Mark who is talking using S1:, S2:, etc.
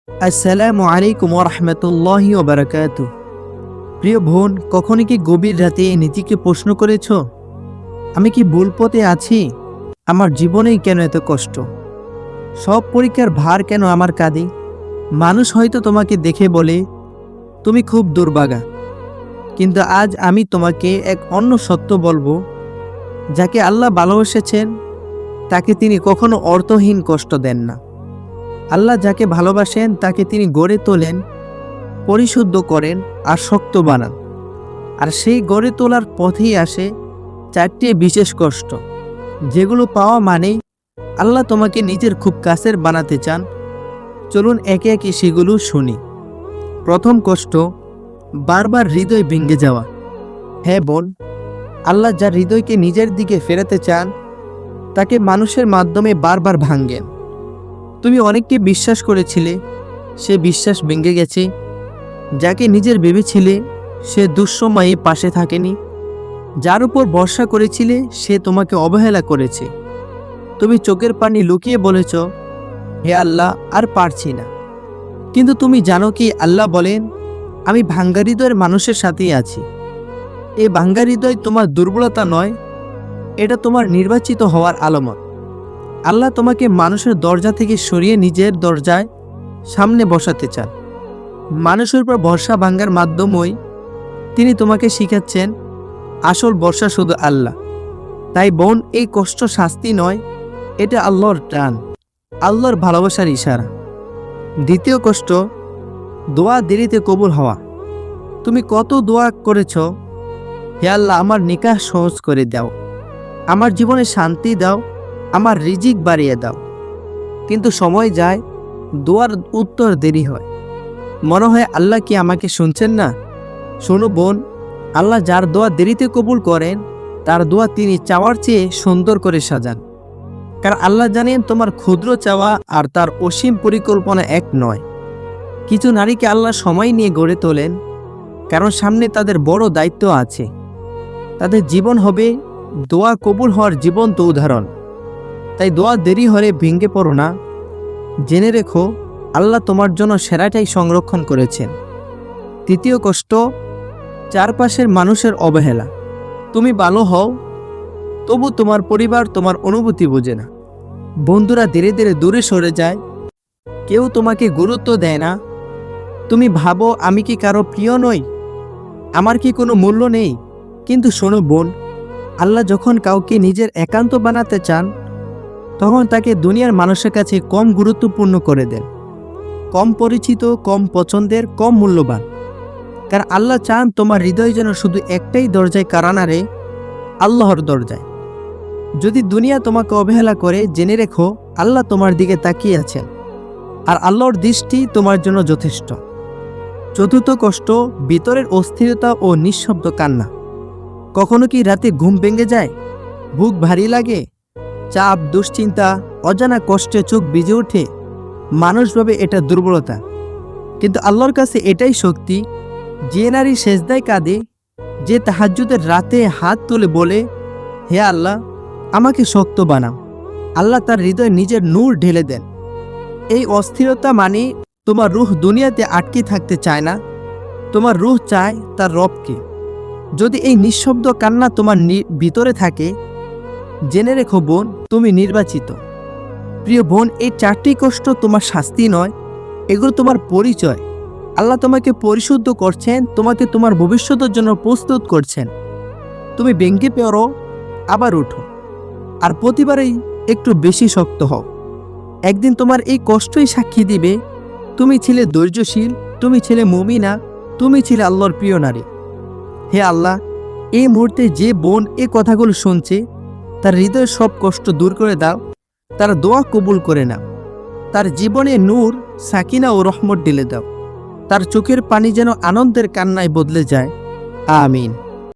S1: আসসালামু আলাইকুম ওয়া রাহমাতুল্লাহি ওয়া বারাকাতুহু। প্রিয় বোন, কখনো কি গভীর রাতে নিজেকে প্রশ্ন করেছ, আমি কি ভুল পথে আছি? আমার জীবনেই কেন এত কষ্ট? সব পরীক্ষার ভার কেন আমার কাঁধে? মানুষ হয়তো তোমাকে দেখে বলে তুমি খুব দুর্ভাগা, কিন্তু আজ আমি তোমাকে এক অন্য সত্য বলবো। যাকে আল্লাহ ভালোবেসেছেন তাকে তিনি কখনো অর্থহীন কষ্ট দেন না। আল্লাহ যাকে ভালোবাসেন তাকে তিনি গড়ে তোলেন, পরিশুদ্ধ করেন আর শক্ত বানান। আর সেই গড়ে তোলার পথেই আসে চারটি বিশেষ কষ্ট, যেগুলো পাওয়া মানেই আল্লাহ তোমাকে নিজের খুব কাছের বানাতে চান। চলুন একে একে সেগুলো শুনি। প্রথম কষ্ট, বারবার হৃদয় ভেঙে যাওয়া। হ্যাঁ বোন, আল্লাহ যার হৃদয়কে নিজের দিকে ফেরাতে চান তাকে মানুষের মাধ্যমে বারবার ভাঙেন। তুমি অনেককে বিশ্বাস করেছিলে, সে বিশ্বাস ভেঙে গেছে। যাকে নিজের ভেবেছিলে সে দুঃসময়ে পাশে থাকেনি। যার উপর ভরসা করেছিলে সে তোমাকে অবহেলা করেছে। তুমি চোখের পানি লুকিয়ে বলেছ, হে আল্লাহ, আর পারছি না। কিন্তু তুমি জানো কি আল্লাহ বলেন, আমি ভাঙ্গা হৃদয়ের মানুষের সাথেই আছি। এই ভাঙ্গা হৃদয় তোমার দুর্বলতা নয়, এটা তোমার নির্বাচিত হওয়ার আলামত। আল্লাহ তোমাকে মানুষের দরজা থেকে সরিয়ে নিজের দরজায় সামনে বসাতে চান। মানুষের উপর ভরসা ভাঙ্গার মাধ্যমেই তিনি তোমাকে শিখাচ্ছেন আসল ভরসা শুধু আল্লাহ। তাই বোন, এই কষ্ট শাস্তি নয়, এটা আল্লাহর টান, আল্লাহর ভালোবাসার ইশারা। দ্বিতীয় কষ্ট, দোয়া দেরিতে কবুল হওয়া। তুমি কত দোয়া করেছ, হে আল্লাহ আমার নিকাহ সহজ করে দাও, আমার জীবনে শান্তি দাও, আমার রিজিক বাড়িয়ে দাও। কিন্তু সময় যায়, দোয়ার উত্তর দেরি হয়। মনে হয় আল্লাহ কি আমাকে শুনছেন না? শোনো বোন, আল্লাহ যার দোয়া দেরিতে কবুল করেন তার দোয়া তিনি চাওয়ার চেয়ে সুন্দর করে সাজান। কারণ আল্লাহ জানেন তোমার ক্ষুদ্র চাওয়া আর তার অসীম পরিকল্পনা এক নয়। কিছু নারীকে আল্লাহ সময় নিয়ে গড়ে তোলেন, কারণ সামনে তাদের বড় দায়িত্ব আছে। তাদের জীবন হবে দোয়া কবুল হওয়ার জীবন্ত উদাহরণ। তাই দোয়া দেরি হলে ভেঙে পড়ো না। জেনে রেখো আল্লাহ তোমার জন্য সেরাটাই সংরক্ষণ করেছেন। তৃতীয় কষ্ট, চারপাশের মানুষের অবহেলা। তুমি ভালো হও, তবু তোমার পরিবার তোমার অনুভূতি বোঝে না। বন্ধুরা ধীরে ধীরে দূরে সরে যায়, কেউ তোমাকে গুরুত্ব দেয় না। তুমি ভাবো, আমি কি কারো প্রিয় নই? আমার কি কোনো মূল্য নেই? কিন্তু শোনো বোন, আল্লাহ যখন কাউকে নিজের একান্ত বানাতে চান তখন তাকে দুনিয়ার মানুষের কাছে কম গুরুত্বপূর্ণ করে দেন, কম পরিচিত, কম পছন্দের, কম মূল্যবান। কারণ আল্লাহ চান তোমার হৃদয় যেন শুধু একটাই দরজায় কারা নাড়ে, আল্লাহর দরজায়। যদি দুনিয়া তোমাকে অবহেলা করে, জেনে রেখো আল্লাহ তোমার দিকে তাকিয়ে আছেন, আর আল্লাহর দৃষ্টি তোমার জন্য যথেষ্ট। চতুর্থ কষ্ট, ভিতরের অস্থিরতা ও নিঃশব্দ কান্না। কখনো কি রাতে ঘুম ভেঙে যায়, বুক ভারী লাগে, চাপ, দুশ্চিন্তা, অজানা কষ্টে চোখ ভিজে ওঠে? মানুষ ভাবে এটা দুর্বলতা, কিন্তু আল্লাহর কাছে এটাই শক্তি। যে নারী সেজদায় কাঁদে, যে তাহাজ্জুদের রাতে হাত তুলে বলে, হে আল্লাহ আমাকে শক্ত বানাও, আল্লাহ তার হৃদয়ে নিজের নূর ঢেলে দেন। এই অস্থিরতা মানে তোমার রূহ দুনিয়াতে আটকে থাকতে চায় না, তোমার রূহ চায় তার রবকে। যদি এই নিঃশব্দ কান্না তোমার ভিতরে থাকে, জেনে রেখো বোন, তুমি নির্বাচিত। প্রিয় বোন, এই চারটি কষ্ট তোমার শাস্তি নয়, এগুলো তোমার পরিচয়। আল্লাহ তোমাকে পরিশুদ্ধ করছেন, তোমাকে তোমার ভবিষ্যতের জন্য প্রস্তুত করছেন। তুমি ভেঙে পড়ো, আবার উঠো, আর প্রতিবারেই একটু বেশি শক্ত হও। একদিন তোমার এই কষ্টই সাক্ষী দিবে তুমি ছিলে ধৈর্যশীল, তুমি ছিলে মুমিনা, তুমি ছিলে আল্লাহর প্রিয় নারী। হে আল্লাহ, এই মুহূর্তে যে বোন এই কথাগুলো শুনছে তার হৃদয়ের সব কষ্ট দূর করে দাও, তার দোয়া কবুল করে নাও, তার জীবনে নূর, সাকিনা ও রহমত ঢেলে দাও। তার চোখের পানি যেন আনন্দের কান্নায় বদলে যায়। আমিন।